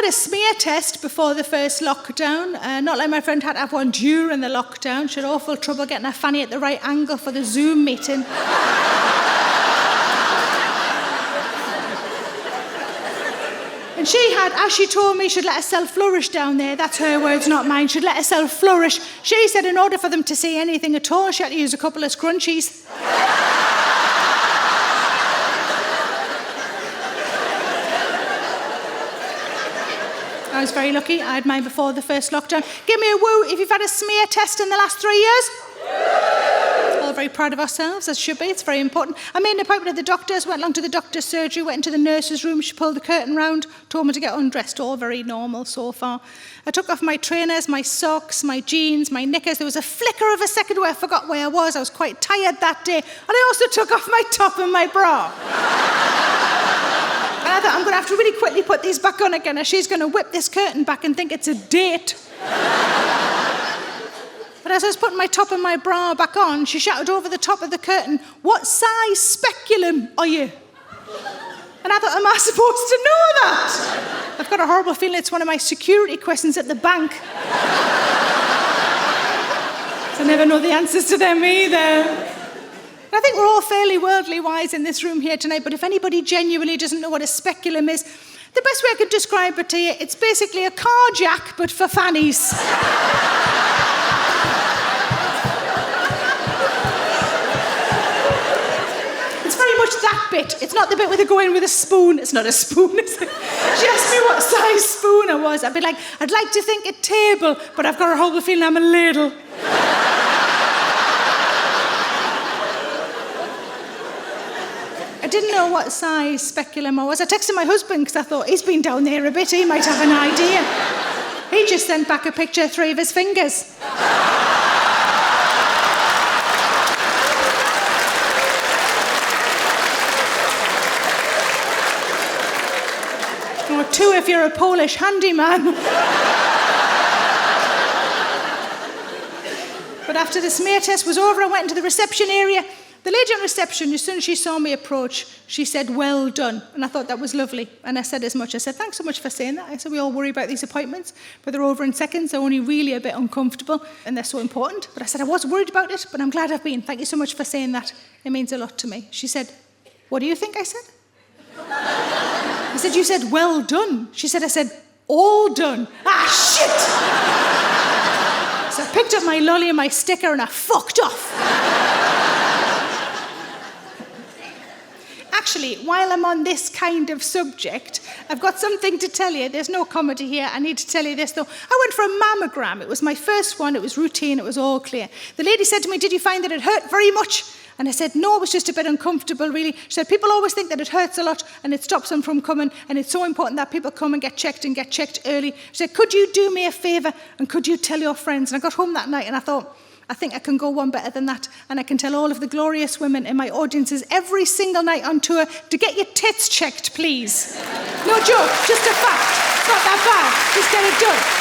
had a smear test before the first lockdown. Not like my friend had to have one during the lockdown. She had awful trouble getting her fanny at the right angle for the Zoom meeting. And she had, as she told me, she'd let herself flourish down there. That's her words, not mine. She'd let herself flourish. She said in order for them to see anything at all, she had to use a couple of scrunchies. I was very lucky. I had mine before the first lockdown. Give me a woo if you've had a smear test in the last 3 years. All very proud of ourselves, as should be. It's very important. I made an appointment at the doctor's, went along to the doctor's surgery, went into the nurse's room. She pulled the curtain round, told me to get undressed. All very normal so far. I took off my trainers, my socks, my jeans, my knickers. There was a flicker of a second where I forgot where I was. I was quite tired that day. And I also took off my top and my bra. And I thought, I'm going to have to really quickly put these back on again, or she's going to whip this curtain back and think it's a date. But as I was putting my top and my bra back on, she shouted over the top of the curtain, "What size speculum are you?" And I thought, am I supposed to know that? I've got a horrible feeling it's one of my security questions at the bank. I never know the answers to them either. I think we're all fairly worldly wise in this room here tonight, but if anybody genuinely doesn't know what a speculum is, the best way I could describe it to you, it's basically a car jack, but for fannies. It's very much that bit. It's not the bit where they go in with a spoon. It's not a spoon, is it? She asked me what size spoon I was. I'd be like, I'd like to think a table, but I've got a horrible feeling I'm a ladle. I didn't know what size speculum I was. I texted my husband because I thought he's been down there a bit. He might have an idea. He just sent back a picture of 3 of his fingers. Or 2 if you're a Polish handyman. But after the smear test was over, I went into the reception area. The lady on reception, as soon as she saw me approach, she said, "Well done." And I thought that was lovely. And I said as much. I said, "Thanks so much for saying that." I said, "We all worry about these appointments, but they're over in seconds. They're only really a bit uncomfortable, and they're so important." But I said, "I was worried about it, but I'm glad I've been. Thank you so much for saying that. It means a lot to me." She said, "What do you think I said?" I said, "You said, well done." She said, "I said, all done." Ah, shit! So I picked up my lolly and my sticker and I fucked off. Actually, while I'm on this kind of subject, I've got something to tell you. There's no comedy here. I need to tell you this, though. I went for a mammogram. It was my first one. It was routine. It was all clear. The lady said to me, "Did you find that it hurt very much?" And I said, "No, it was just a bit uncomfortable, really." She said, "People always think that it hurts a lot and it stops them from coming, and it's so important that people come and get checked early." She said, "Could you do me a favour and could you tell your friends?" And I got home that night and I thought, I think I can go one better than that, and I can tell all of the glorious women in my audiences every single night on tour to get your tits checked, please. No joke, just a fact. It's not that bad. Just get it done.